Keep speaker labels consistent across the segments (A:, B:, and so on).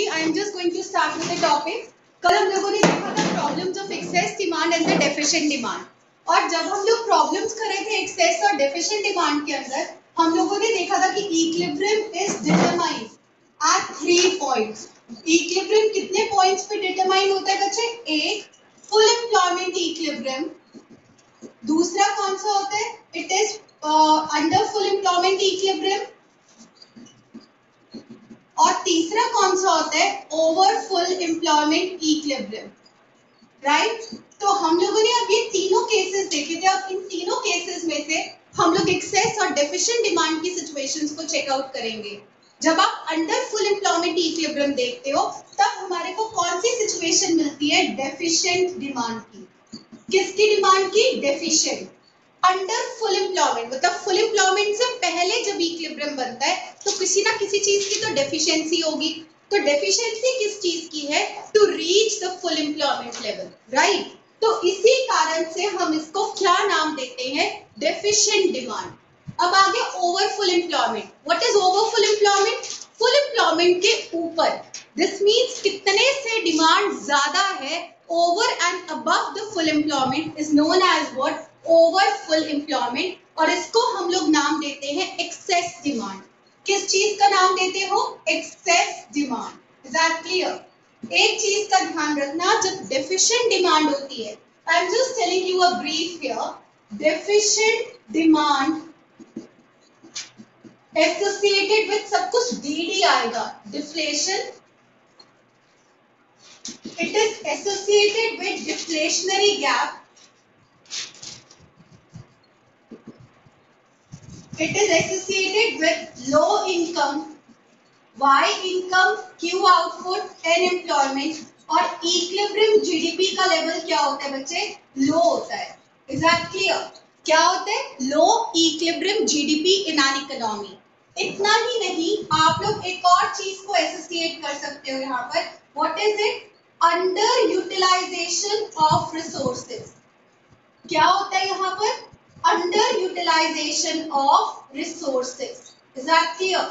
A: I am just going to start with the topic. कल हम लोगों ने देखा था problems of excess demand and the deficient demand, और जब हम लोग प्रॉब्लम्स कर रहे थे एक्सेस और डेफिशिएंट डिमांड के अंदर, हम लोगों ने देखा था कि equilibrium is determined at 3 points. Equilibrium कितने पॉइंट्स पे डिटरमाइन होता है बच्चे? एक फुल एम्प्लॉयमेंट इक्विलिब्रियम, दूसरा कौन सा होता है? It is under full employment equilibrium, और तीसरा कौन सा होता है? Over full employment equilibrium, right? तो हम लोगों ने अब ये तीनों केसेस देखे थे। अब इन तीनों केसेस में से हम लोग एक्सेस और डेफिशिएंट डिमांड की सिचुएशंस को चेकआउट करेंगे। जब आप अंडर फुल एम्प्लॉयमेंट इक्विलिब्रियम देखते हो तब हमारे को कौन सी सिचुएशन मिलती है? डेफिशिएंट डिमांड की। किसकी डिमांड की? डेफिशिएंट। अंडर फुल एम्प्लॉयमेंट मतलब फुल एम्प्लॉयमेंट से पहले जब इक्विलिब्रियम बनता है तो किसी ना किसी चीज की तो डेफिशिएंसी होगी। तो डेफिशिएंसी किस चीज की है? To reach the full employment level, right? तो इसी कारण से हम इसको क्या नाम देते हैं? Deficient demand. अब आगे over full employment. What is over full employment? Full employment के ऊपर, दिस मीन्स कितने से डिमांड ज्यादा है, over and above the full employment is known as what? Over full employment, और इसको हम लोग नाम देते हैं एक्सेस डिमांड। किस चीज का नाम देते हो? Excess demand. Is that clear? एक चीज का ध्यान रखना, जब डेफिशिएंट डिमांड होती है, I am just telling you a brief here, deficient demand associated with सब कुछ डीडी आएगा, deflation, it is associated with deflationary gap, it is associated with low income, Y income, Q output, N employment, और equilibrium GDP का level क्या होता है बच्चे? लो होता है। Is that clear? क्या होता है? लो equilibrium GDP in an economy। इतना ही नहीं, आप लोग एक और चीज को एसोसिएट कर सकते हो यहाँ पर। What is it? Under utilization of resources। क्या होता है यहाँ पर? Under utilization of resources. Is that clear?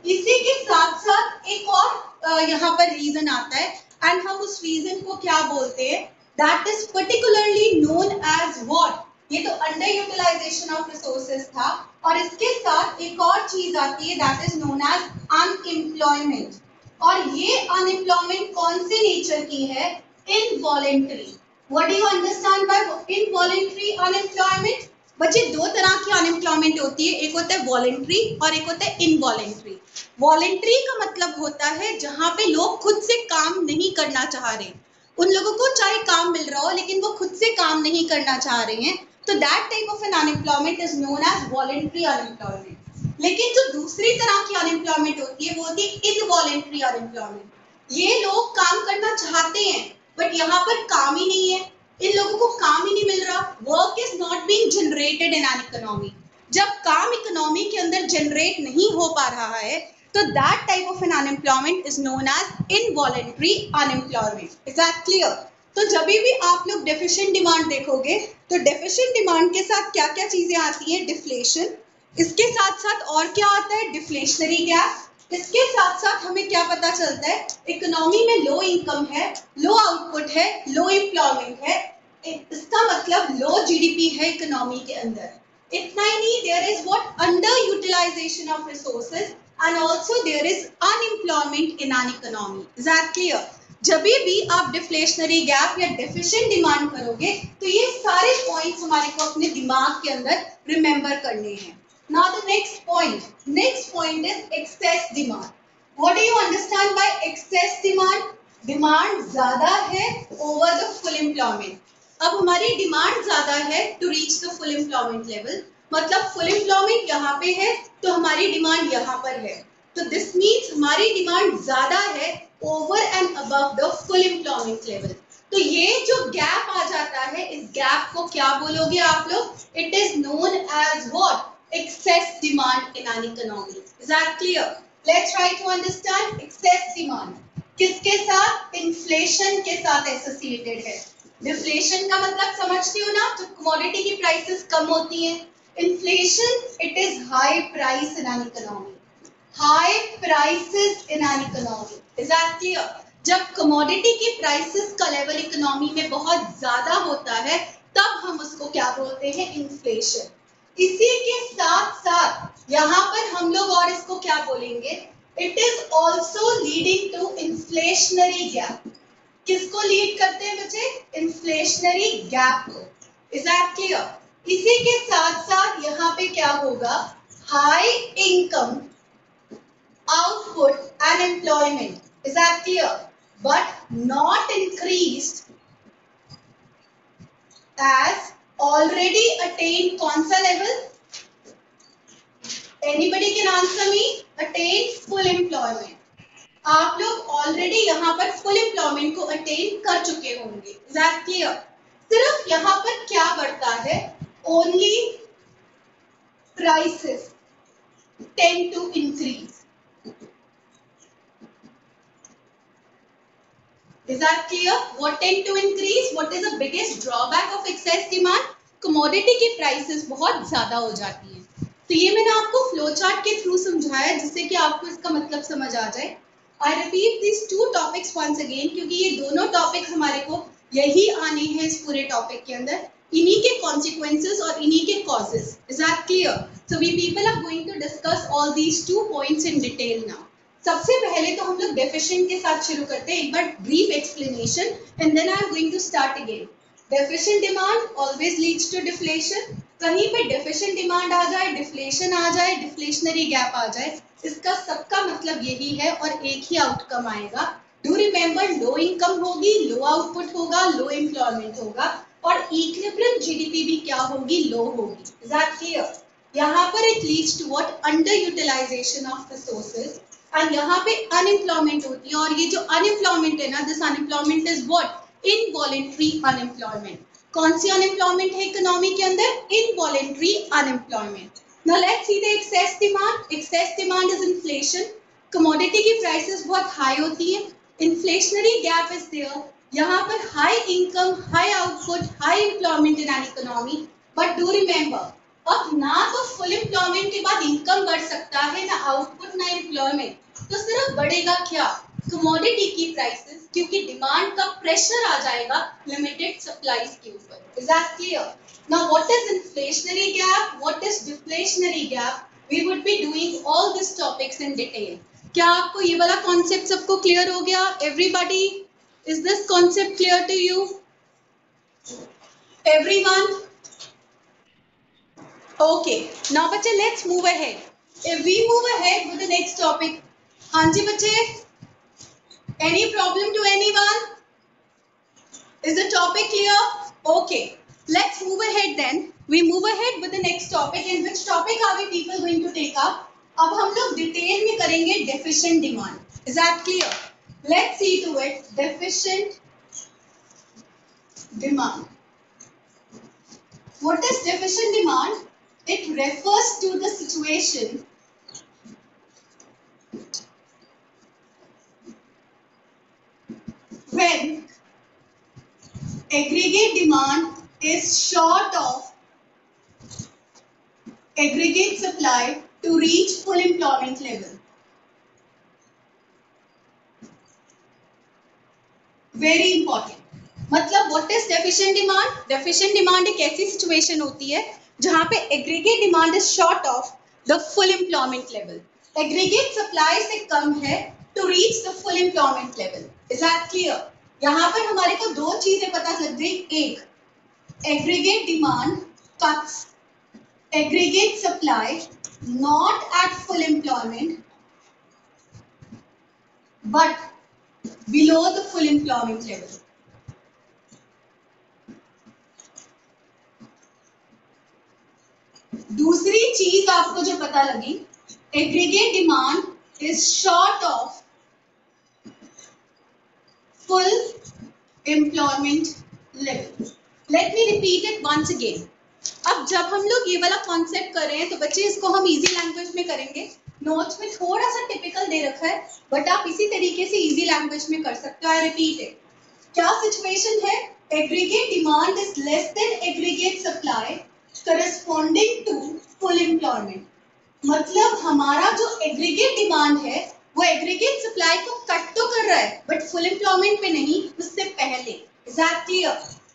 A: इसी के साथ साथ एक और यहाँ पर रीजन आता है, एंड हम उस रीजन को क्या बोलते हैं? That is particularly known as what? ये तो अंडर यूटिलाइजेशन ऑफ रिसोर्सेज था, और इसके साथ एक और चीज आती है that is known as unemployment. और ये अनएम्प्लॉयमेंट कौन से नेचर की है? Involuntary. What do you understand by involuntary unemployment? बच्चे दो तरह की अनएम्प्लॉयमेंट होती है, एक होता है वॉलेंट्री और एक होता है इनवॉलेंट्री। वॉलेंट्री का मतलब होता है जहां पे लोग खुद से काम नहीं करना चाह रहे, उन लोगों को चाहे काम मिल रहा हो लेकिन वो खुद से काम नहीं करना चाह रहे हैं, तो that type of an unemployment is known as voluntary unemployment. लेकिन जो दूसरी तरह की अनएम्प्लॉयमेंट होती है वो होती है इनवॉलेंट्री अनएम्प्लॉयमेंट। ये लोग काम करना चाहते हैं बट यहाँ पर काम ही नहीं है, इन लोगों को काम ही नहीं मिल रहा। Work is not being generated in an economy. जब काम इकोनॉमी के अंदर जनरेट नहीं हो पा रहा है तो that type of an unemployment is known as involuntary unemployment. Is that clear? तो जब भी आप लोग डेफिशिएंट डिमांड देखोगे तो डेफिशिएंट डिमांड के साथ क्या क्या चीजें आती हैं? डिफ्लेशन, इसके साथ साथ और क्या आता है? Deflationary gap. इसके साथ साथ हमें क्या पता चलता है? इकोनॉमी में लो इनकम है, लो आउटपुट है, लो एम्प्लॉयमेंट है, इसका मतलब लो जीडीपी है इकोनॉमी के अंदर। इतना ही नहीं, there is what? Under utilization of resources and also there is unemployment in an economy. Is that clear? जब भी आप डिफ्लेशनरी गैप या डेफिशिएंट डिमांड करोगे तो ये सारे पॉइंट्स हमारे को अपने दिमाग के अंदर रिमेंबर करने हैं। Now the next point. Next point is excess demand. What do you understand by excess demand? Demand ज़्यादा है over the full employment. अब हमारी डिमांड ज़्यादा है to reach the full employment level. मतलब full employment यहाँ पे है तो हमारी डिमांड यहाँ पर है। तो this means हमारी डिमांड ज़्यादा है over and above the full employment level. तो ये जो गैप आ जाता है, इस गैप को क्या बोलोगे आप लोग? It is known as what? Excess demand in an economy. Is that clear? Let's try to understand excess demand. किसके साथ? Inflation के साथ associated है। Deflation का मतलब समझते हो ना? जब commodity की prices कम होती हैं। Inflation, it is high price in an economy. High prices in an economy. Is that clear? जब कमोडिटी की प्राइसेस का लेवल इकोनॉमी में बहुत ज्यादा होता है तब हम उसको क्या बोलते हैं? इन्फ्लेशन। इसी के साथ साथ यहाँ पर हम लोग और इसको क्या बोलेंगे? It is also leading to inflationary gap. किसको लीड करते हैं बच्चे? इन्फ्लेशनरी गैप को। Is that clear? इसी के साथ साथ यहाँ पे क्या होगा? High income output and employment. Is that clear? But not increased as already attained कौन सा level? Anybody can answer me? Attained full employment. आप लोग ऑलरेडी यहाँ पर फुल एम्प्लॉयमेंट को अटेन कर चुके होंगे। Is that clear? सिर्फ यहाँ पर क्या बढ़ता है? Only prices tend to increase. Is that clear? What tend to increase? What is the biggest drawback of excess demand? Commodity की prices बहुत ज़्यादा हो जाती हैं। तो ये मैंने आपको फ्लो चार्ट के थ्रू समझाया जिससे कि आपको इसका मतलब समझ आ जाए। I repeat these two topics once again क्योंकि ये दोनों टॉपिक हमारे को यही आने हैं इस पूरे टॉपिक के अंदर। इन्हीं के consequences और इन्हीं के causes. Is that clear? So we people are going to discuss all these two points in detail now. सबसे पहले तो हम लोग डेफिशिएंट के साथ शुरू करते हैं। एक बार brief explanation and then I am going to start again. Deficient demand always leads to deflation. कहीं पे डेफिशिएंट डिमांड आ जाए, डिफ्लेशन आ जाए, डिफ्लेशनरी गैप आ जाए, इसका सबका मतलब यही है और एक ही आउटकम आएगा। डू रिमेंबर, लो इनकम होगी, लो आउटपुट होगा, लो एम्प्लॉयमेंट होगा और इक्विलिब्रियम जीडीपी भी क्या होगी? लो होगी। Is that clear? यहाँ पर it leads to what? Under utilization of resources और यहाँ पे अनएम्प्लॉयमेंट होती है। और ये जो अनएम्प्लॉयमेंट है ना, this unemployment is what? Involuntary unemployment. कौन सी अनएम्प्लॉयमेंट है इकोनॉमी के अंदर? Involuntary unemployment. Now let's see the excess demand. Excess demand is inflation. Commodity की प्राइसेस बहुत हाई होती है, इन्फ्लेशनरी गैप इज देयर। यहाँ पर high income, high output, high employment in an economy. But do remember, अब ना तो full employment के बाद इनकम बढ़ सकता है, ना आउटपुट, ना एम्प्लॉयमेंट, तो सिर्फ बढ़ेगा क्या? कमोडिटी की प्राइसेस, क्योंकि डिमांड का प्रेशर आ जाएगा लिमिटेड सप्लाईज के ऊपर। Is that clear? Now what is inflationary gap, what is deflationary gap? We would be doing all this topics in detail. क्या आपको ये वाला कॉन्सेप्ट सबको क्लियर हो गया? Everybody, is this concept clear to you? Everyone? Okay, now बच्चे let's move ahead. If we move ahead with the next topic, हाँ जी बच्चे, any problem to anyone? Is the topic clear? Okay, let's move ahead then. We move ahead with the next topic. In which topic are we people going to take up? अब हम लोग detail में करेंगे deficient demand. Is that clear? Let's see to it. Deficient demand. What is deficient demand? It refers to the situation when aggregate demand is short of aggregate supply to reach full employment level. Very important. मतलब what is deficient demand? Deficient demand एक ऐसी situation होती है जहाँ पे aggregate demand is short of the full employment level. Aggregate supply से कम है to reach the full employment level. Is that clear? यहाँ पर हमारे को दो चीजें पता लग गई। एक, aggregate demand cuts aggregate supply not at full employment but below the full employment level. दूसरी चीज आपको जो पता लगी, aggregate demand is short of full employment level. Let me repeat it once again. अब जब हम लोग ये वाला कॉन्सेप्ट कर रहे हैं तो बच्चे इसको हम इजी लैंग्वेज में करेंगे। नोट्स में थोड़ा सा टिपिकल दे रखा है बट आप इसी तरीके से इजी लैंग्वेज में कर सकते हो। I repeat it. क्या सिचुएशन है? Aggregate demand is less than aggregate supply corresponding to full employment। मतलब हमारा जो एग्रीगेट डिमांड है वो एग्रीगेट सप्लाई को कट तो कर रहा है बट फुल एम्प्लॉयमेंट पे नहीं, उससे पहले। Is that clear?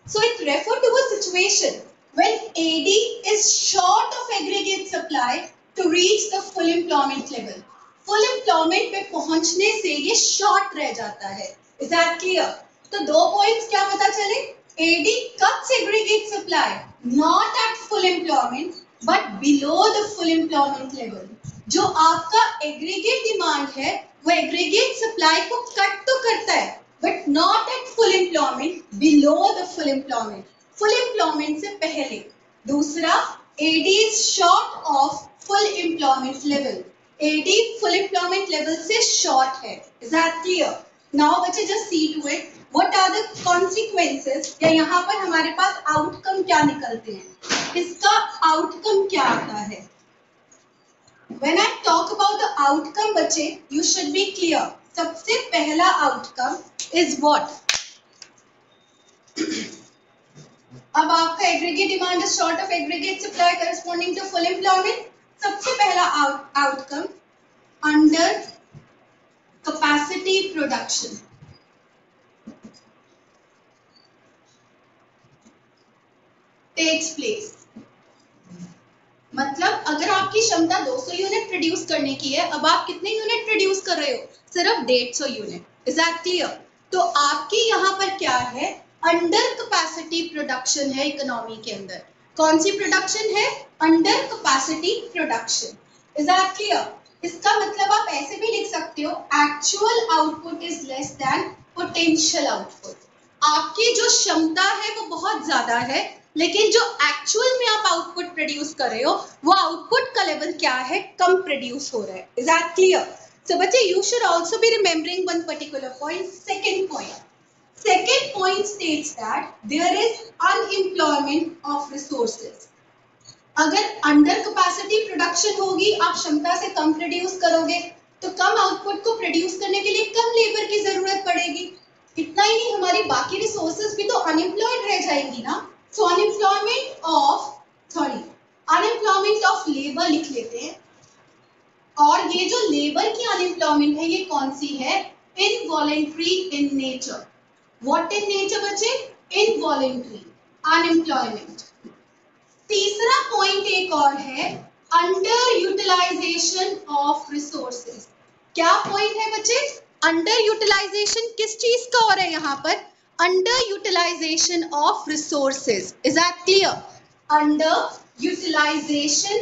A: So it refer to a situation when AD is short of aggregate supply to reach the full employment level. Full employment पे पहुंचने से ये short रह जाता है। Is that clear? तो दो points क्या पता चले? AD cuts aggregate supply not at full employment but below the full employment level. जो आपका एग्रीगेट डिमांड है वो एग्रीगेट सप्लाई को कट तो करता है but not at full employment, below the full employment, full employment से पहले। दूसरा, AD is short of full employment level, AD full employment level से शॉर्ट है। Is that clear? नाउ बच्चे just see to it, what are the consequences, या यहाँ पर हमारे पास आउटकम क्या निकलते हैं, इसका आउटकम क्या आता है। When I talk about the outcome बच्चे, you should be clear. सबसे पहला outcome is what? अब आपका aggregate demand is short of aggregate supply corresponding to full employment. सबसे पहला outcome under capacity production takes place. मतलब अगर आपकी क्षमता 200 यूनिट प्रोड्यूस करने की है, अब आप कितने यूनिट प्रोड्यूस कर रहे हो, सिर्फ 150 यूनिट। Is that clear? तो आपकी यहाँ पर क्या है, अंडर कैपेसिटी प्रोडक्शन है इकोनॉमी के अंदर। कौन सी प्रोडक्शन है? Under capacity production. Is that clear? इसका मतलब आप ऐसे भी लिख सकते हो, actual output is less than potential output. आपकी जो क्षमता है वो बहुत ज्यादा है, लेकिन जो एक्चुअल में आप आउटपुट प्रोड्यूस कर रहे हो वो आउटपुट का लेवल क्या है, कम प्रोड्यूस हो रहा है। Is that clear? सो बच्चे you should also be remembering one particular point. Second point states that there is unemployment of resources. अगर अंडर कैपेसिटी प्रोडक्शन होगी, आप क्षमता से कम प्रोड्यूस करोगे तो कम आउटपुट को प्रोड्यूस करने के लिए कम लेबर की जरूरत पड़ेगी। इतना ही नहीं, हमारी बाकी रिसोर्सेज भी तो अनएम्प्लॉयड रह जाएंगी ना। So unemployment of labor लिख लेते हैं, और ये जो लेबर की अनएम्प्लॉयमेंट है ये कौन सी है, involuntary in nature. What in nature बच्चे? Involuntary unemployment. तीसरा पॉइंट एक और है, अंडर यूटिलाइजेशन ऑफ रिसोर्सेज। क्या पॉइंट है बच्चे? अंडर यूटिलाइजेशन किस चीज का हो रहा है यहाँ पर? Underutilization of resources. Is that clear? Underutilization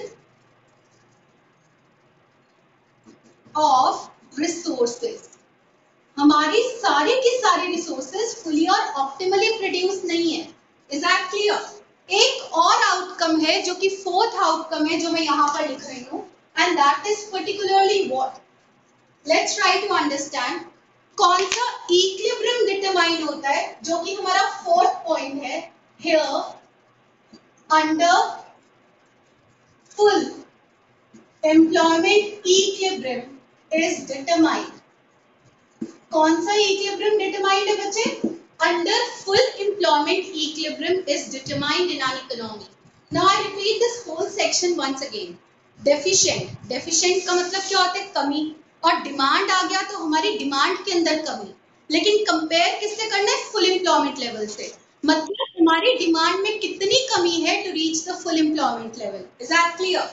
A: of resources. हमारी सारी की सारी रिसोर्सेज फुली और ऑप्टिमली प्रोड्यूस नहीं है। Is that clear? एक और आउटकम है जो कि फोर्थ आउटकम है जो मैं यहाँ पर लिख रही हूँ, and that is particularly what? Let's try to understand. कौन सा इक्विलिब्रियम डिटरमाइन होता है, जो कि हमारा फोर्थ पॉइंट है। Here under full employment equilibrium is determined. कौन सा इक्विलिब्रियम डिटरमाइंड है बच्चे? Under full employment equilibrium is determined in our economy. Now I repeat this whole section once again. Deficient, deficient का मतलब क्या होता है? कमी। और डिमांड आ गया तो हमारी डिमांड के अंदर कमी, लेकिन कंपेयर किससे करना है? फुल एम्प्लॉयमेंट लेवल से। मतलब हमारी डिमांड में कितनी कमी है to reach the full employment level. Is that clear?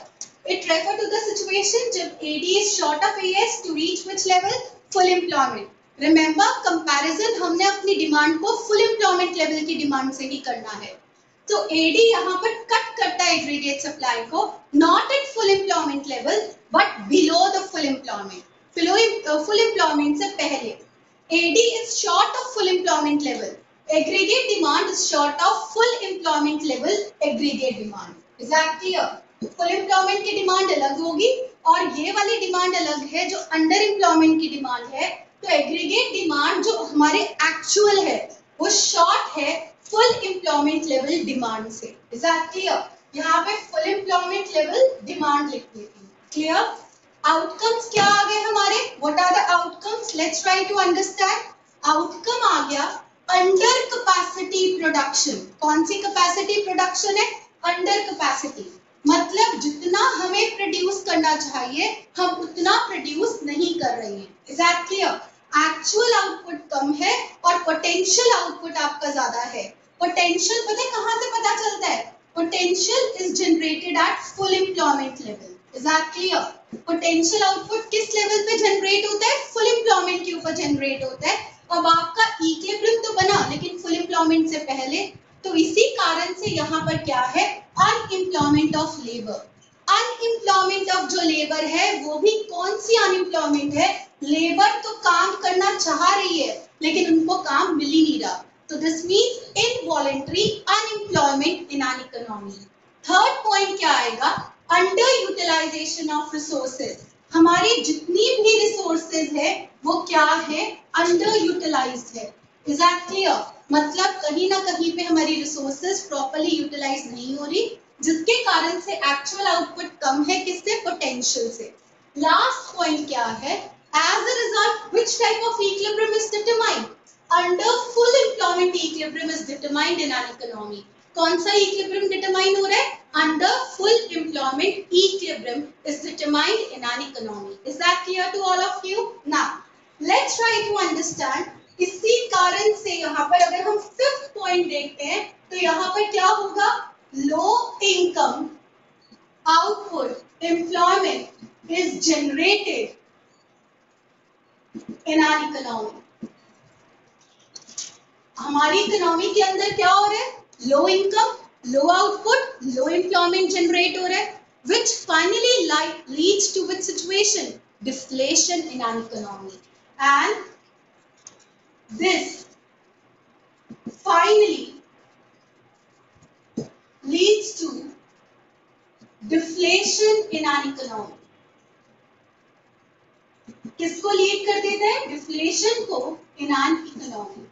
A: It refer to the situation जब AD is short of AS to reach which level? Full employment. Remember, comparison हमने अपनी डिमांड को फुल एम्प्लॉयमेंट लेवल की demand से ही करना है। तो एडी यहाँ पर कट करता है एग्रीगेट सप्लाई को, not at full employment level but below the full employment. Full employment से पहले। AD is short of full employment level. Aggregate demand is short of full employment level aggregate demand. Is that clear? Full employment की demand अलग होगी और ये वाली demand अलग है जो अंडर एम्प्लॉयमेंट की डिमांड है। तो एग्रीगेट डिमांड जो हमारे एक्चुअल है वो शॉर्ट है फुल एम्प्लॉयमेंट लेवल डिमांड से। Is that clear? यहाँ पे फुल एम्प्लॉयमेंट लेवल डिमांड लिख लेती हूँ। क्लियर? आउटकम्स क्या आ गए हमारे? What are the outcomes? Let's try to understand. Outcome आ गया अंडर कैपेसिटी प्रोडक्शन। कौन सी कैपेसिटी प्रोडक्शन है? Under capacity. मतलब जितना हमें प्रोड्यूस करना चाहिए हम उतना प्रोड्यूस नहीं कर रही है। Is that clear? Actual output कम है और पोटेंशियल आउटपुट आपका ज्यादा है। पोटेंशियल पता है कहाँ से पता चलता है? Potential is generated at full employment level. Is that clear? Potential output किस लेवल पे जनरेट होता है? फुल एम्प्लॉयमेंट के ऊपर जनरेट होता है। अब आपका इक्विलिब्रियम तो बना लेकिन फुल एम्प्लॉयमेंट से पहले, तो इसी कारण से यहाँ पर क्या है? Unemployment of labour. Unemployment of जो लेबर है वो भी कौन सी अनएम्प्लॉयमेंट है? लेबर तो काम करना चाह रही है लेकिन उनको काम मिल ही नहीं रहा, तो this means involuntary unemployment in an economy. Third point क्या आएगा? Under utilization of resources. हमारी जितनी भी रिसोर्सेज है वो क्या है? अंडर यूटिलाइज्ड है। Is that clear? मतलब कहीं ना कहीं पे हमारी रिसोर्सेज प्रॉपर्ली यूटिलाइज नहीं हो रही, जिसके कारण से एक्चुअल आउटपुट कम है। किससे? पोटेंशियल से। लास्ट पॉइंट क्या है? As a result which type of equilibrium is determined? Under full employment equilibrium is determined in an economy. कौन सा इक्विलिब्रियम डिटरमाइन हो रहा है? Under full employment equilibrium is determined in an economy. Is that clear to all of you? Now let's try to understand. इसी कारण से यहाँ पर अगर हम फिफ्थ पॉइंट देखते हैं तो यहाँ पर क्या होगा? Low income output employment is generated in our economy. हमारी इकोनॉमी के अंदर क्या हो रहा है? Low income, low output, low employment generate हो रहा है, which finally leads to which situation? Deflation in an economy. And this finally leads to deflation in an economy. किसको लीड कर देता है? डिफ्लेशन को इन एन इकोनॉमी।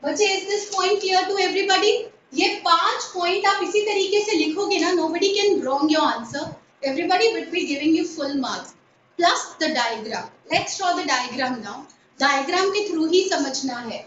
A: बच्चे is this point clear to everybody? ये 5 पॉइंट आप इसी तरीके से लिखोगे ना, nobody can wrong your answer, everybody will be giving you full marks plus the diagram. Let's draw the diagram now. Diagram के through ही समझना है।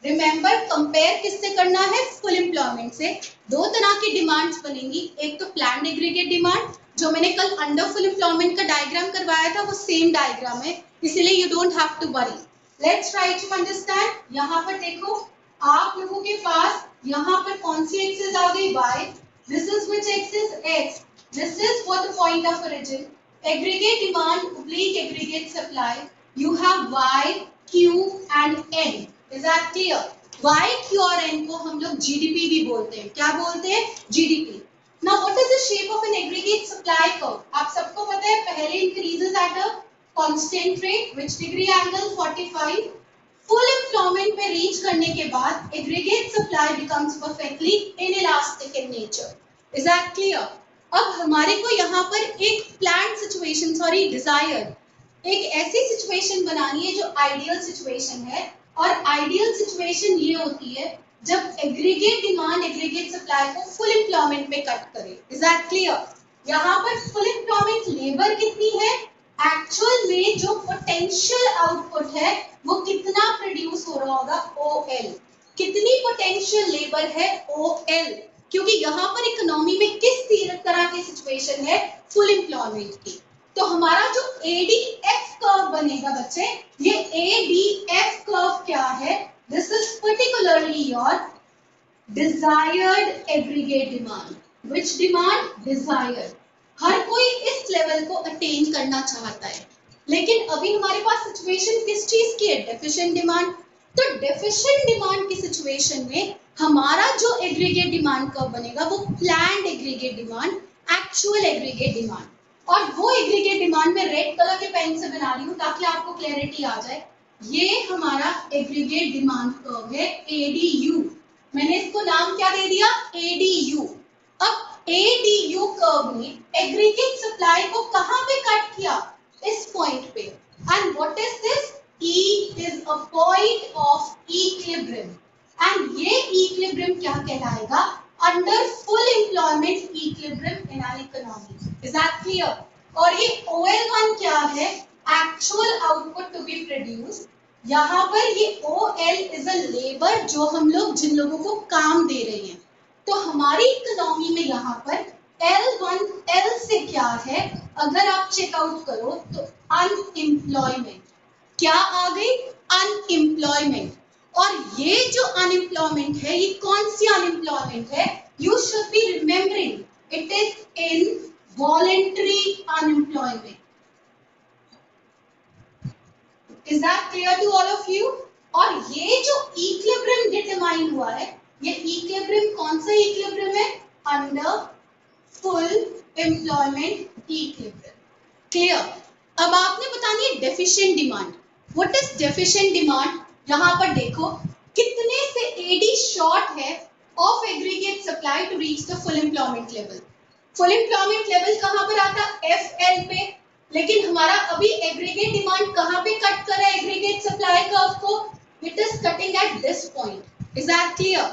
A: रिमेंबर कंपेयर किससे करना है? फुल एम्प्लॉयमेंट से। दो तरह की डिमांड्स बनेंगी, एक तो प्लान्ड एग्रीगेट डिमांड, जो मैंने कल अंडर फुल एम्प्लॉयमेंट का डायग्राम करवाया था वो सेम डायग्राम है, इसलिए you don't have to worry. Let's try to understand. यहाँ पर देखो आप लोगों के पास यहाँ पर कौन सी एक्सिस आ गई? y। This is which axis? x। This is what the point of origin. Aggregate demand oblique aggregate supply, you have y, q and n। Is that clear? y, q और n को हम लोग GDP भी बोलते हैं। क्या बोलते हैं? GDP. Now what is the shape of an aggregate supply curve? आप सबको पता है पहले increases at a constant rate, which degree angle? 45। Full employment पे reach करने के बाद aggregate supply becomes perfectly inelastic in nature. Is that clear? अब हमारे को यहाँ पर एक planned situation, sorry desire, एक ऐसी situation बनानी है जो ideal situation है, और ideal situation ये होती है जब एग्रीगेट डिमांड एग्रीगेट सप्लाई को फुल एम्प्लॉयमेंट पे कट करे। Is that clear? यहाँ पर फुल एम्प्लॉयमेंट लेबर कितनी है? एक्चुअल में जो पोटेंशियल आउटपुट है वो कितना प्रोड्यूस हो रहा होगा? OL। कितनी पोटेंशियल लेबर है? OL। क्योंकि यहाँ पर इकोनॉमी में किस तरह की सिचुएशन है? फुल एम्प्लॉयमेंट की। तो हमारा जो ADF कर्व बनेगा बच्चे, ये ADF कर्व क्या है? This is particularly your desired aggregate demand. Which demand? Desired. हर कोई इस लेवल को अटेन करना चाहता है, लेकिन अभी हमारे पास सिचुएशन किस चीज की है? Deficient demand. तो डेफिशिएंट डिमांड की सिचुएशन में हमारा जो एग्रीगेट डिमांड कब बनेगा? वो planned aggregate demand, actual aggregate demand. और वो एग्रीगेट डिमांड में रेड कलर के पेन से बना रही हूँ ताकि आपको क्लैरिटी आ जाए। ये हमारा एग्रीगेट डिमांड कर्व है ADU। मैंने इसको नाम क्या दे दिया? ADU। अब ADU कर्व ने एग्रीगेट सप्लाई को कहां पे कट किया? इस पॉइंट पे। And what is this? E is a point of equilibrium। And ये इक्विलिब्रियम क्या कहलाएगा? Under full employment equilibrium in an economy. Is that clear? और ये OL1 क्या है? Actual output to be produced. यहाँ पर ये OL इज अ लेबर, जो हम लोग जिन लोगों को काम दे रहे हैं। तो हमारी इकोनॉमी में यहाँ पर L1 L से क्या है? अगर आप चेकआउट करो तो अनएम्प्लॉयमेंट। क्या आ गई? अनएम्प्लॉयमेंट। और ये जो अनएम्प्लॉयमेंट है, ये कौन सी अनएम्प्लॉयमेंट है? You should be remembering it is involuntary unemployment. Is that clear to all of you? और ये जो इक्विलिब्रियम डिटरमाइन हुआ है, ये इक्विलिब्रियम कौन सा इक्विलिब्रियम है? Under full employment equilibrium. Clear? अब आपने बतानी है deficient demand. What is deficient demand? यहां पर देखो कितने से एडी शॉर्ट है of aggregate supply to reach the full employment level. Full employment level कहां पर आता है? एफएल पे। लेकिन हमारा अभी एग्रीगेट डिमांड कहां पे कट कर रहा है एग्रीगेट सप्लाई कर्व को? It is cutting at this point. Is that clear?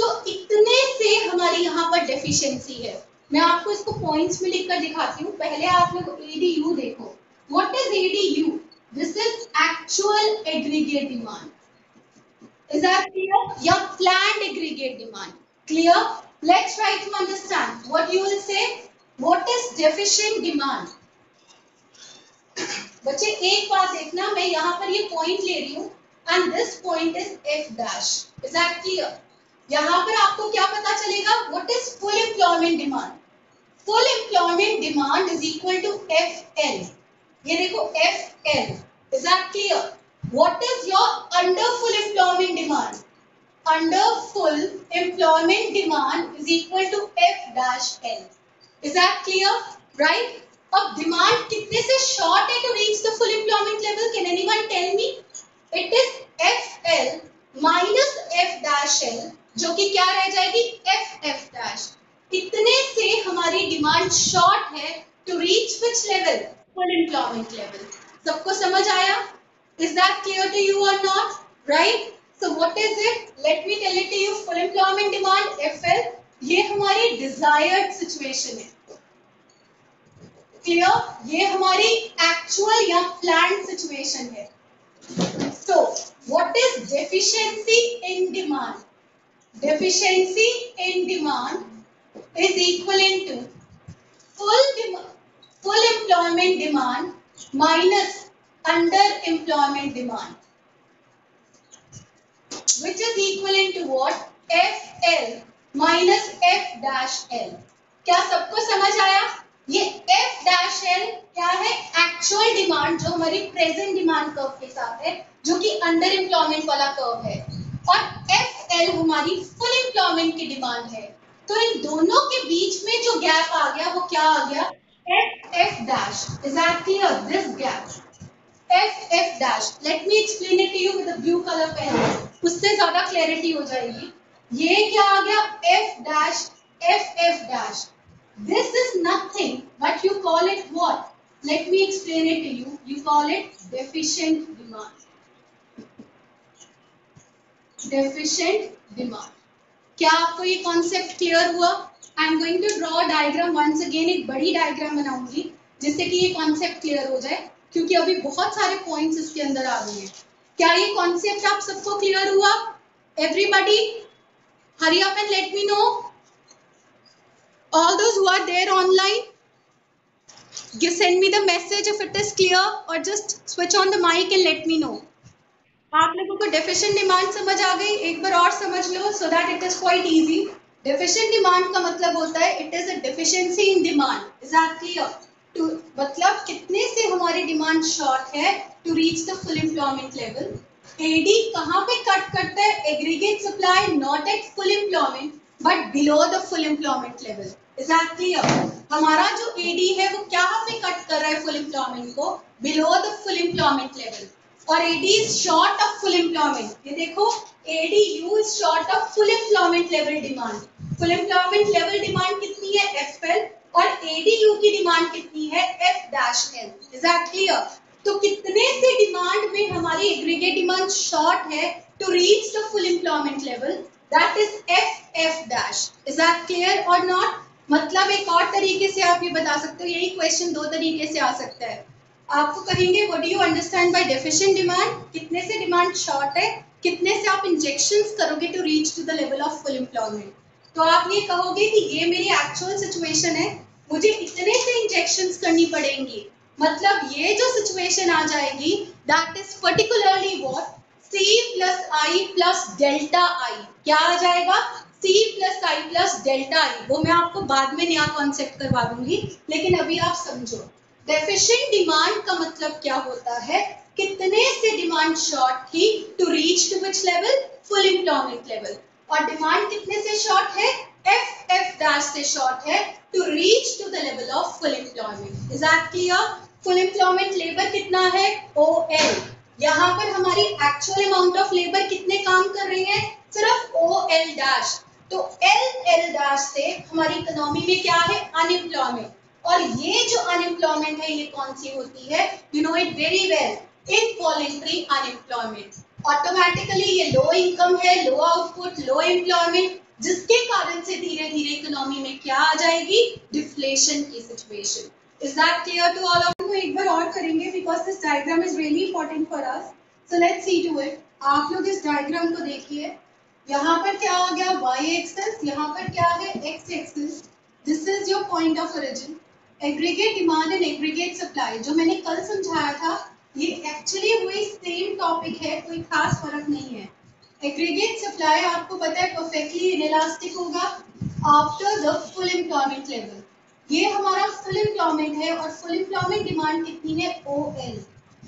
A: तो इतने से हमारी यहाँ पर डेफिशिएंसी है। मैं आपको इसको पॉइंट्स में लिखकर दिखाती हूँ। पहले आप लोग एडीयू देखो। What is ADU? This is actual aggregate demand. Is that clear? या planned aggregate demand. Clear? Let's try to understand. What you will say? What is deficient demand? बच्चे एक बात देखना, मैं यहाँ पर ये पॉइंट ले रही हूँ and this point is F dash. Is that clear? यहाँ पर आपको क्या पता चलेगा? What is full employment demand? Full employment demand is equal to FL. ये देखो FL. Is that clear? What is your under full employment demand? Under full employment demand is equal to F dash L. Is that clear? Right? अब demand कितने से short है to reach the full employment level? Can anyone tell me? It is FL minus F dash L, जो कि क्या रह जाएगी? FF dash. इतने से हमारी डिमांड शॉर्ट है to reach which level? Full employment level. सबको समझ आया? Is that clear to you or not? Right? So what is it? Let me tell it to you. Full employment demand FL, ये हमारी desired situation है. Clear? ये हमारी actual या planned situation है. So what is deficiency in demand? Deficiency in demand is equivalent to full employment demand minus underemployment demand, which is equivalent to what? FL minus F dash L. क्या सबको समझ आया? ये F dash L क्या है? Actual demand जो हमारी present demand curve के साथ है, जो कि अंडर एम्प्लॉयमेंट वाला कर्व है, और FL हमारी फुल एम्प्लॉयमेंट की डिमांड है। तो इन दोनों के बीच में जो गैप आ गया वो क्या आ गया? F dash. Is that clear? This gap. F dash. Let me explain it to you with a blue color pen. उससे ज्यादा क्लैरिटी हो जाएगी। ये क्या आ गया? F dash, F dash. This is nothing but you call it what? Let me explain it to you. You call it deficient demand. Deficient demand. क्या आपको ये कॉन्सेप्ट क्लियर हुआ? I am going to draw a diagram once again. एक बड़ी diagram बनाऊंगी जिससे कि ये कॉन्सेप्ट क्लियर हो जाए, क्योंकि अभी बहुत सारे पॉइंट्स इसके अंदर आ गए हैं। क्या ये कॉन्सेप्ट आप सबको क्लियर हुआ? Everybody hurry up and let me know. All those who are there online, send me the message if it is clear or just switch on the mic and let me know. आप लोगों को deficient demand समझ आ गई? एक बार और समझ लो so that it is quite easy. Deficient demand का मतलब होता है it is a deficiency in demand. Is that clear? To मतलब कितने से हमारी डिमांड शॉर्ट है to reach the full employment level. AD कहाँ पे कट करता है? Aggregate supply not at full employment but below the full employment level. Is that clear? हमारा जो AD है वो कहाँ पे कट कर रहा है full employment को? Below the full employment level. और AD is short of full employment. ये देखो ADU is short of full employment level demand. Full employment level demand कितनी है? FL. और ADU की डिमांड कितनी है? F dash L. Is that clear? तो कितने से डिमांड में हमारी एग्रीगेट डिमांड शॉर्ट है to reach the full employment level? That is F dash. Is that clear or not? मतलब एक और तरीके से आप ये बता सकते हो, यही क्वेश्चन दो तरीके से आ सकता है। आपको कहेंगे what do you understand bye deficient demand? कितने से डिमांड शॉर्ट है, कितने से आप इंजेक्शंस करोगे to reach to the level of full employment. तो आप ये कहोगे कि ये मेरी एक्चुअल सिचुएशन है, मुझे इतने से इंजेक्शंस करनी पड़ेंगी। मतलब ये जो सिचुएशन आ जाएगी that is particularly what, C plus I plus delta I। क्या आ जाएगा? C plus I plus delta I। वो मैं आपको बाद में नया कॉन्सेप्ट करवा दूंगी, लेकिन अभी आप समझो डेफिशिएंट डिमांड का मतलब क्या होता है, कितने से डिमांड शॉर्ट थी to reach to which level, full employment level. और डिमांड कितने से शॉर्ट है, F डैश से शॉर्ट है to reach to the level of full employment. Is that clear? Full employment labour कितना है, OL। यहाँ पर हमारी एक्चुअल अमाउंट ऑफ लेबर कितने काम कर रही है, सिर्फ OL डैश। तो LL डैश से हमारी इकोनॉमी में क्या है, अनएम्प्लॉयमेंट। और ये जो अनएम्प्लॉयमेंट है ये कौन सी होती है, you know it very well, involuntary unemployment. Automatically ये लो इनकम है, लो आउटपुट, लो एम्प्लॉयमेंट, जिसके कारण से धीरे धीरे इकोनॉमी में क्या आ जाएगी, डिफ्लेशन की situation. Is that clear to all of you? एक बार और करेंगे because this diagram is really important for us. So let's see to it. आप लोग इस डायग्राम को देखिए, यहाँ पर क्या आ गया, y एक्सिस, यहाँ पर क्या है, x axis. This is your point of origin. Aggregate demand and aggregate supply, जो मैंने कल समझाया था, ये एक्चुअली वही सेम टॉपिक है, कोई खास फर्क नहीं है। एग्रीगेट सप्लाई आपको पता है परफेक्टली इनइलास्टिक होगा after the full employment level. ये हमारा फुल एम्प्लॉयमेंट है और फुल एम्प्लॉयमेंट डिमांड कितनी है, OL।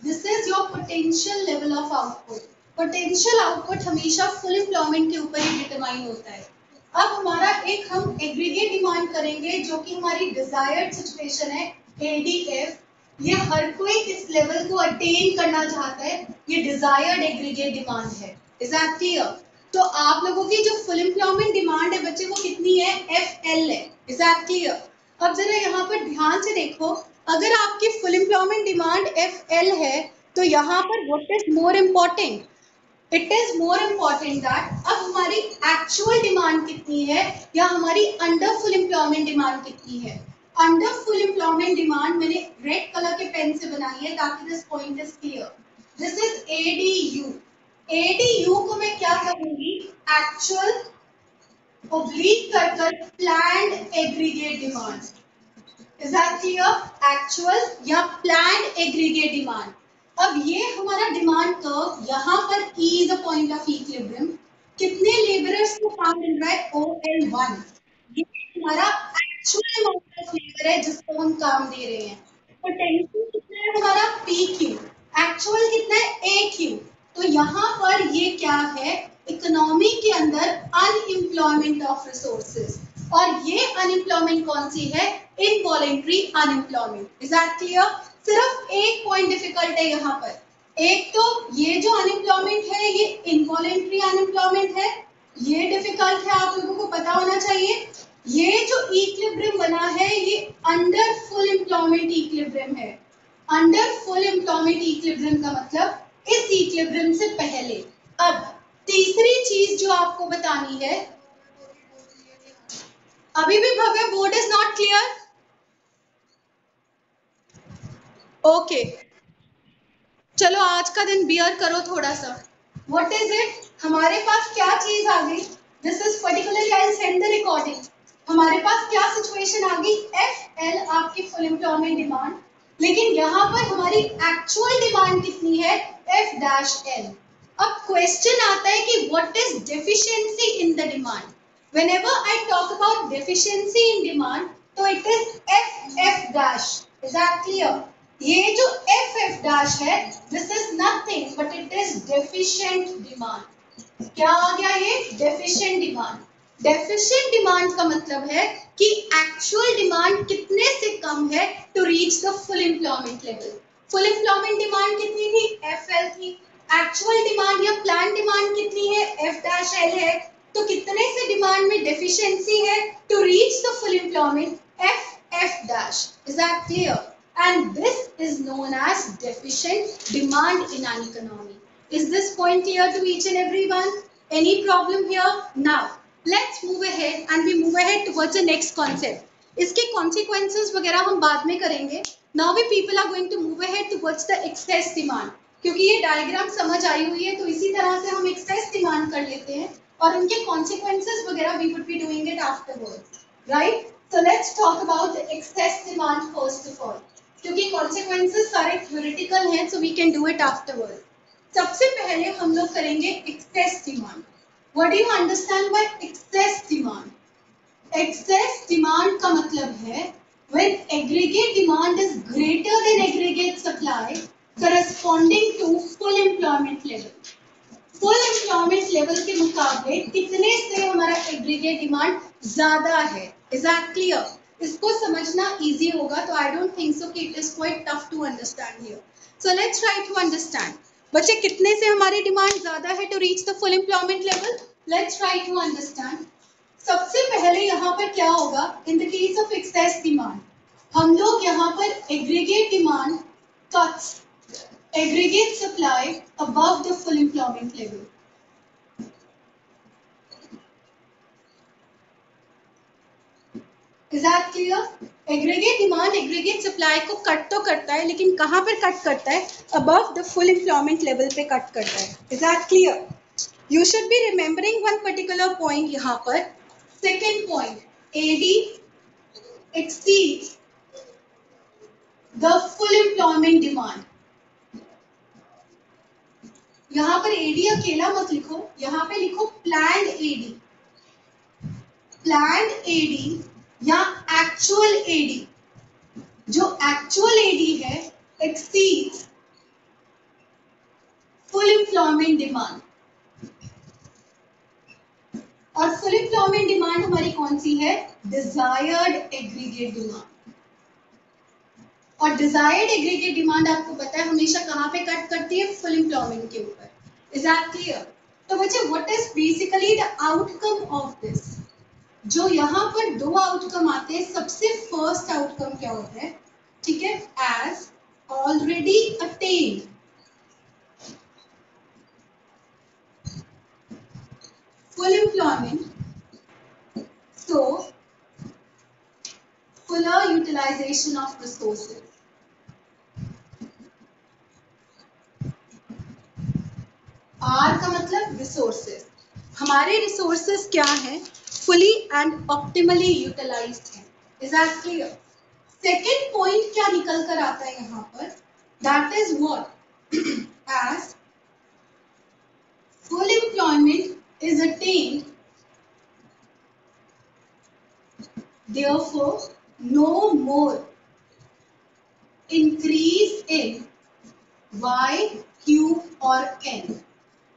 A: This is your potential level of output. Potential output हमेशा फुल एम्प्लॉयमेंट के ऊपर ही डिटरमाइन होता है। अब हमारा एक हम एग्रीगेट डिमांड करेंगे जो कि हमारी डिजायर्ड सिचुएशन है, ADF। ये हर कोई इस लेवल को अटेन करना चाहता है, ये डिजायर्ड एग्रीगेट डिमांड है। Is that clear? तो आप लोगों की जो फुल एम्प्लॉयमेंट डिमांड है बच्चे वो कितनी है, FL है। Is that clear? अब जरा यहाँ पर ध्यान से देखो, अगर आपकी फुल एम्प्लॉयमेंट डिमांड FL है तो यहाँ पर what is more important, it is more important that अब हमारी एक्चुअल डिमांड कितनी है या हमारी अंडर फुल एम्प्लॉयमेंट डिमांड कितनी है। अंडर फुल एम्प्लॉयमेंट डिमांड मैंने रेड कलर के पेन से बनाई है ताकि this point is clear. This is ADU। ADU को मैं क्या करूंगी, एक्चुअल ओब्लिक कर planned aggregate demand. Is that clear? Actual या प्लान्ड एग्रीगेट डिमांड। अब ये हमारा डिमांड कर्व, यहाँ पर E is a point of equilibrium. कितने लेबरर्स को काम मिल रहा है, OL1। ये हमारा एक्चुअल अमाउंट ऑफ लेबर है जिसको हम काम दे रहे हैं। पोटेंशियल कितना है हमारा, PQ। एक्चुअल कितना है, AQ। तो यहाँ पर ये क्या है, इकोनॉमी के अंदर अनएम्प्लॉयमेंट ऑफ रिसोर्सेज। और ये अनएम्प्लॉयमेंट कौन सी है, involuntary unemployment. Is that clear? सिर्फ एक पॉइंट डिफिकल्ट है यहाँ पर, एक तो ये जो अनएम्प्लॉयमेंट है ये इनवॉलेंट्री अनएम्प्लॉयमेंट है, ये डिफिकल्ट है, आप लोगों को पता होना चाहिए। ये जो इक्विलिब्रियम बना है ये अंडर फुल एम्प्लॉयमेंट इक्विलिब्रियम है। अंडर फुल एम्प्लॉयमेंट इक्विलिब्रियम का मतलब इस इक्विलिब्रियम से पहले। अब तीसरी चीज जो आपको बतानी है, अभी भी Bhavya board is not clear, okay चलो आज का दिन बियर करो थोड़ा सा। व्हाट इज इट, हमारे पास क्या चीज आ गई, this is particularly I send the recording. हमारे पास क्या सिचुएशन आ गई, FL आपकी फुल एम्प्लॉयमेंट डिमांड, लेकिन यहाँ पर हमारी एक्चुअल डिमांड कितनी है, F-L। अब क्वेश्चन आता है कि what is deficiency in the demand. whenever I talk about deficiency in demand तो it is FF-, is that clear? ये जो FF- है this is nothing but it is deficient demand। क्या आ गया ये, deficient demand। deficient demand का मतलब है कि actual demand कितने से कम है to reach the full employment level। full employment demand कितनी थी, FL थी। actual demand या planned demand कितनी है, F-L है। तो कितने से डिमांड में डेफिशिएंसी है to reach the full employment, F-। Is that clear? And this is known as deficient demand in an economy. Is this point clear to each and everyone? Any problem here? Now let's move ahead and we move ahead towards the next concept. इसके consequences वगैरह हम बाद में करेंगे। Now we people are going to move ahead towards the excess demand. क्योंकि ये diagram समझ आई हुई है तो इसी तरह से हम एक्सेस डिमांड कर लेते हैं और उनके consequences वगैरह we would be doing it afterwards, right? So let's talk about the excess demand first of all. क्योंकि कॉन्सिक्वेंसेस सारे थ्योरेटिकल हैं, so we can do it afterward. सबसे पहले हम लोग करेंगे excess demand. What do you understand by excess demand? Excess demand का मतलब है when aggregate demand is greater than aggregate supply corresponding to full employment level. full employment level के मुकाबले कितने से हमारा aggregate demand ज्यादा है? Is that clear? इसको समझना easy होगा, तो I don't think so कि it is quite tough to understand here. So let's try to understand. बच्चे कितने से हमारी डिमांड ज्यादा है to reach the full employment level? Let's try to understand. सबसे पहले यहाँ पर क्या होगा? In the case of excess demand हम लोग यहाँ पर aggregate demand cuts aggregate supply above the full employment level. Is that clear? Aggregate demand aggregate supply को कट तो करता है, लेकिन कहाँ पर कट करता है? Above the full employment level पे कट करता है। Is that clear? You should be remembering one particular point यहाँ पर। Second point, AD exceeds the full employment demand. यहां पर AD अकेला मत लिखो, यहां पे लिखो planned AD, planned AD या actual AD। जो actual AD है exceeds full employment demand। और full employment demand हमारी कौन सी है? desired aggregate demand। और डिजायर्ड एग्रीगेट डिमांड आपको पता है हमेशा कहाँ पे कट करती है? फुल एम्प्लॉयमेंट के ऊपर। Is that clear? तो बच्चे what is basically the outcome of this? जो यहाँ पर दो आउटकम आते हैं, सबसे फर्स्ट आउटकम क्या होता है? ठीक है, as already attend full employment, so fuller utilization of resources। R का मतलब रिसोर्सेज। हमारे रिसोर्सेज क्या हैं? फुली एंड ऑप्टिमली यूटिलाइज्ड हैं। Is that clear? Second point क्या निकल कर आता है यहाँ पर? That is what? As full employment is attend, therefore no more increase in Y, Q और N।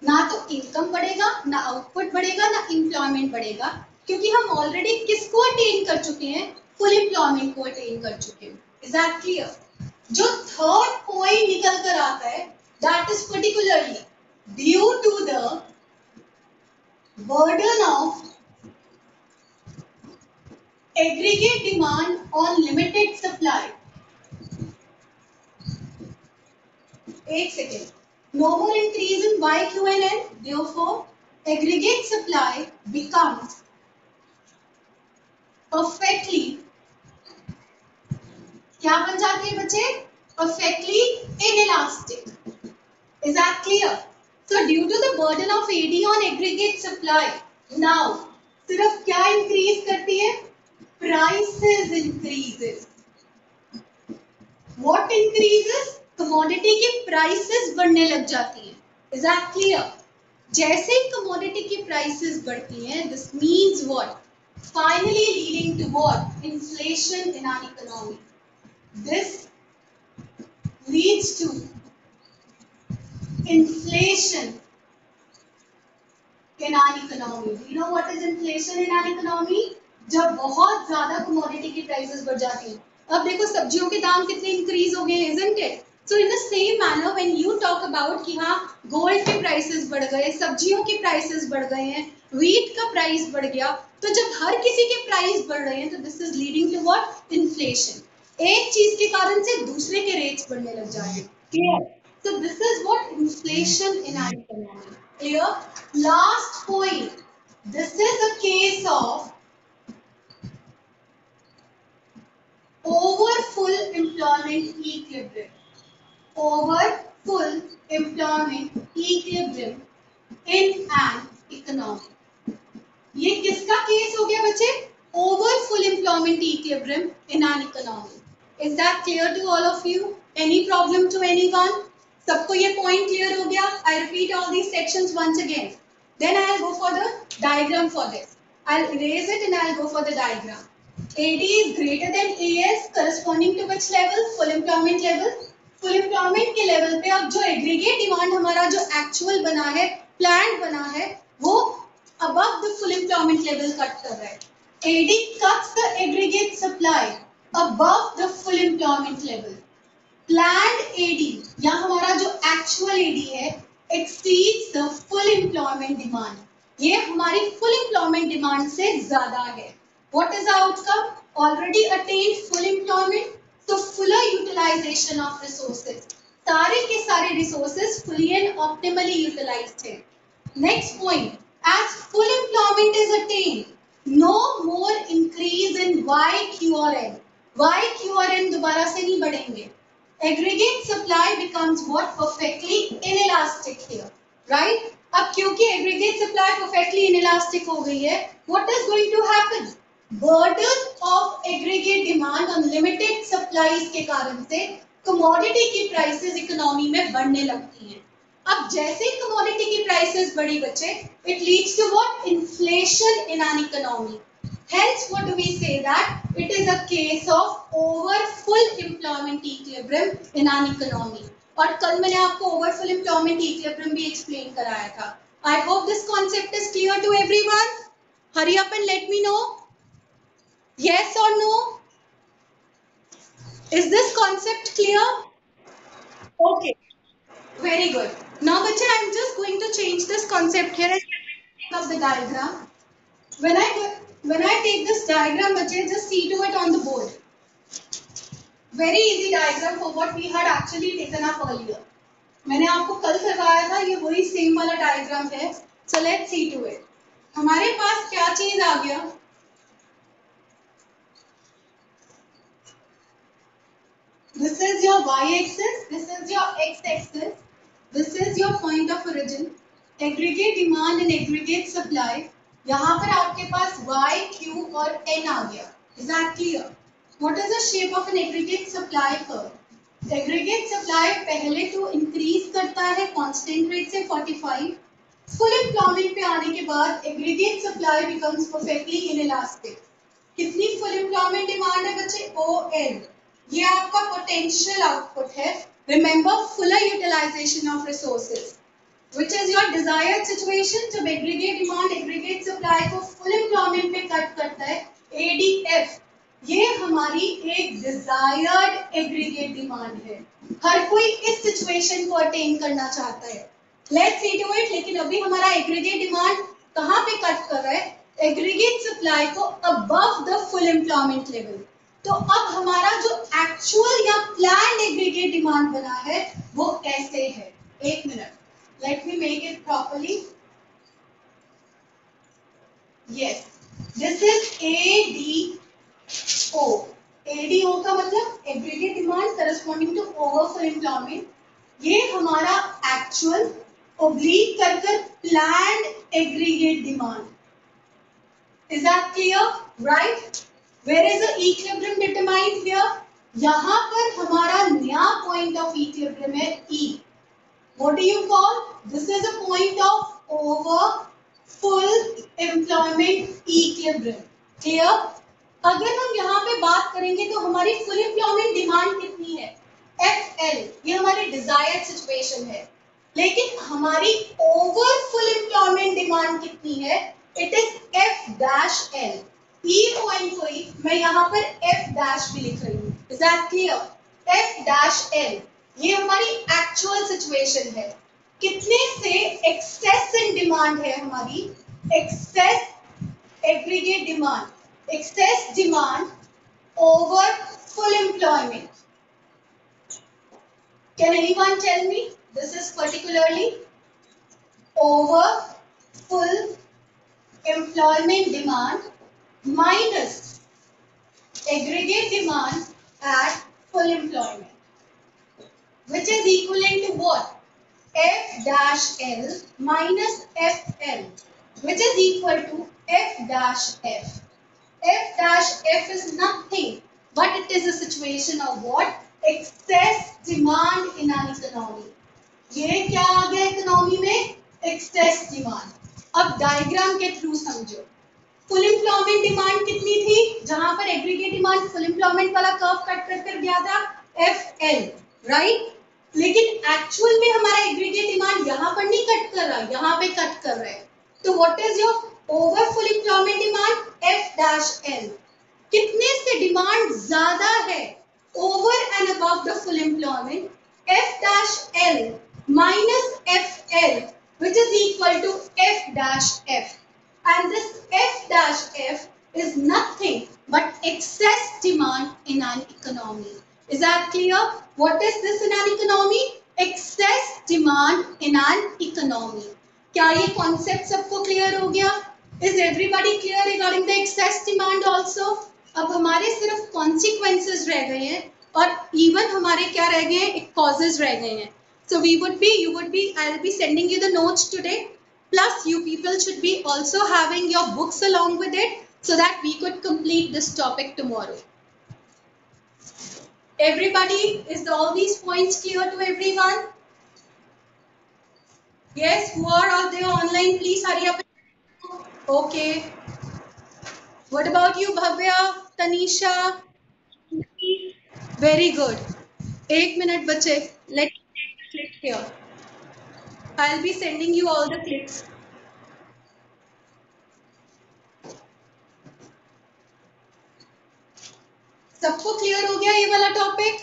A: ना तो इनकम बढ़ेगा, ना आउटपुट बढ़ेगा, ना एम्प्लॉयमेंट बढ़ेगा, क्योंकि हम ऑलरेडी किसको अटेन कर चुके हैं? फुल एम्प्लॉयमेंट को अटेन कर चुके हैं। Is that clear? जो थर्ड पॉइंट निकल कर आता है, that is particularly due to the burden of aggregate demand on limited supply। एक second, no more increase in Y, Q and N, therefore aggregate supply becomes perfectly, क्या बन जाती है बच्चे? Perfectly inelastic। Is that clear? So due to the burden of AD on aggregate supply, now सिर्फ क्या increase करती है? Prices increases। What increases? Commodity की प्राइसेस बढ़ने लग जाती हैं। Is that clear? जैसे ही कमोडिटी की प्राइसेस बढ़ती हैं, this means what? Finally leading to what? Inflation in our economy. This leads to inflation in our economy. You know what is inflation in our economy? जब बहुत ज्यादा commodity की prices बढ़ जाती हैं। अब देखो सब्जियों के दाम कितने इंक्रीज हो गए, isn't it? So in the same manner when you talk about कि हाँ गोल्ड के प्राइसेस बढ़ गए, सब्जियों के प्राइसेस बढ़ गए हैं, व्हीट का प्राइस बढ़ गया, तो जब हर किसी के प्राइस बढ़ रहे हैं तो this is leading to what? Inflation. एक चीज के कारण से दूसरे के रेट्स बढ़ने लग जाएंगे। Clear? So this is what inflation in our economy। Clear? Last point, this is a case of over full employment equilibrium। over full employment equilibrium in an economy। ये किसका केस हो गया बच्चे? over full employment equilibrium in an economy। Is that clear to all of you? Any problem to anyone? सबको ये point clear हो गया? I repeat all these sections once again. Then I'll go for the diagram for this. I'll erase it and I'll go for the diagram. AD is greater than AS corresponding to which level? Full employment level. Full employment के level पे अब जो aggregate demand हमारा जो actual बना है, planned बना है, वो above the full employment level cut कर रहा है. AD cuts the aggregate supply above the full employment level. Planned AD या हमारा जो actual AD है exceeds the full employment demand. ये हमारी full employment demand से ज़्यादा है. What is the outcome? Already attained full employment, so fuller utilization of resources. सारे के सारे resources fully and optimally utilized है. Next point, as full employment is attained, no more increase in Y, Q or N. Y, Q और N दोबारा से नहीं बढ़ेंगे. Aggregate supply becomes what? Perfectly inelastic here, right? अब क्योंकि aggregate supply perfectly inelastic हो गई है, what is going to happen? Burden of aggregate demand on limited supplies के कारण से commodity की prices economy में बढ़ने लगती हैं. अब जैसे commodity की prices बढ़ी बच्चे, it leads to what? Inflation in an economy. Hence, what do we say that it is a case of over full employment equilibrium in an economy. और कल मैंने आपको over full employment equilibrium भी explain कराया था. I hope this concept is clear to everyone. Hurry up and let me know. Yes or no? Is this concept clear? Okay. Very good. Now, bacha, I'm just going to change this concept here and take up the diagram. When I take this diagram, bacha, just see to it on the board. Very easy diagram for what we had actually taken up earlier. मैंने आपको कल करवाया था, ये वही same वाला diagram है. So let's see to it. हमारे पास क्या चीज आ गया? This is your y-axis, this is your x-axis, this is your point of origin. Aggregate demand and aggregate supply. यहाँ पर आपके पास y, q और n आ गया. Is that clear? What is the shape of an aggregate supply curve? Aggregate supply पहले तो increase करता है constant rate से 45. Full employment पे आने के बाद aggregate supply becomes perfectly inelastic. कितनी full employment demand है बच्चे? ON. ये आपका potential output है. Remember fuller utilization of resources, which is your desired situation. जब aggregate demand, aggregate supply को full employment पे cut करता है, ADF, ये हमारी एक desired aggregate demand है. हर कोई इस situation को attain करना चाहता है. Let's see to it. लेकिन अभी हमारा aggregate demand कहाँ पे cut कर रहा है? Aggregate supply को above the full employment level. तो अब हमारा जो एक्चुअल या प्लान्ड एग्रीगेट डिमांड बना है वो ऐसे है. एक मिनट, let me make it properly. Yes, this is ADO. ADO का मतलब aggregate demand corresponding to over full employment. ये हमारा एक्चुअल ऑब्लिक कर planned aggregate demand. Is that clear? Right. Where is the equilibrium determined here? यहाँ पर हमारा नया point of equilibrium है E. What do you call? This is a point of over full employment equilibrium. Clear? अगर हम यहाँ पे बात करेंगे तो हमारी full employment demand कितनी है? FL. ये हमारी desired situation है. लेकिन हमारी over full employment demand कितनी है? It is F-L. E point कोई मैं यहाँ पर F डैश भी लिख रही हूँ. Is that clear? F-L. ये हमारी एक्चुअल सिचुएशन है. कितने से एक्सेस इन डिमांड है हमारी? Excess aggregate demand, excess demand over full employment. Can anyone tell me? This is particularly over full employment demand minus aggregate demand at full employment, which is equivalent to what? F dash L minus FL, which is equal to F dash F. F dash F is nothing but it is a situation of what? Excess demand in an economy. ये क्या आ गया economy में? Excess demand. अब diagram के through समझो. Full employment demand कितनी थी? जहां पर एग्रीगेट डिमांड फुल एम्प्लॉयमेंट वाला कर्व कट कर गया था FL, राइट? लेकिन एक्चुअल में हमारा एग्रीगेट डिमांड यहाँ पर नहीं कट कर रहा, यहाँ पे कट कर रहा है. तो what is your over full employment demand? F-L. कितने से डिमांड ज्यादा है over and above the full employment? F-L minus FL, which is equal to F-F. And this F-F is nothing but excess demand in an economy. Is that clear? What is this in an economy? Excess demand in an economy. क्या ये concept सबको clear हो गया? Is everybody clear regarding the excess demand also? अब हमारे सिर्फ consequences रह गए हैं और even हमारे क्या रह गए हैं? एक causes रह गए हैं. So you would be, I'll be sending you the notes today. Plus you people should be also having your books along with it so that we could complete this topic tomorrow. Everybody, is all these points clear to everyone? Yes, who are there online? Please hurry up. Okay. What about you, Bhavya, Tanisha? Very good. 1 minute, bache. Let me take the click here. I'll be sending you all the clicks. सबको clear हो गया ये वाला topic?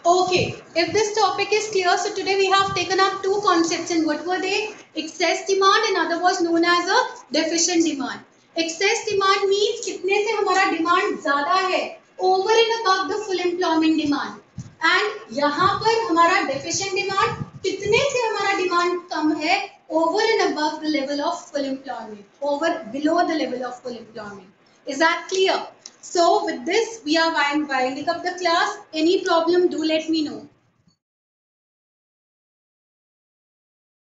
A: Okay, if this topic is clear, so today we have taken up two concepts, and what were they? Excess demand and other was known as a deficient demand. Excess demand means कितने से हमारा demand ज्यादा है over and above the full employment demand, and यहाँ पर हमारा deficient demand कितने से हमारा डिमांड कम है over and above the level of full employment, over below the level of full employment. Is that clear? So with this, we are winding up the class. Any problem, do let me know.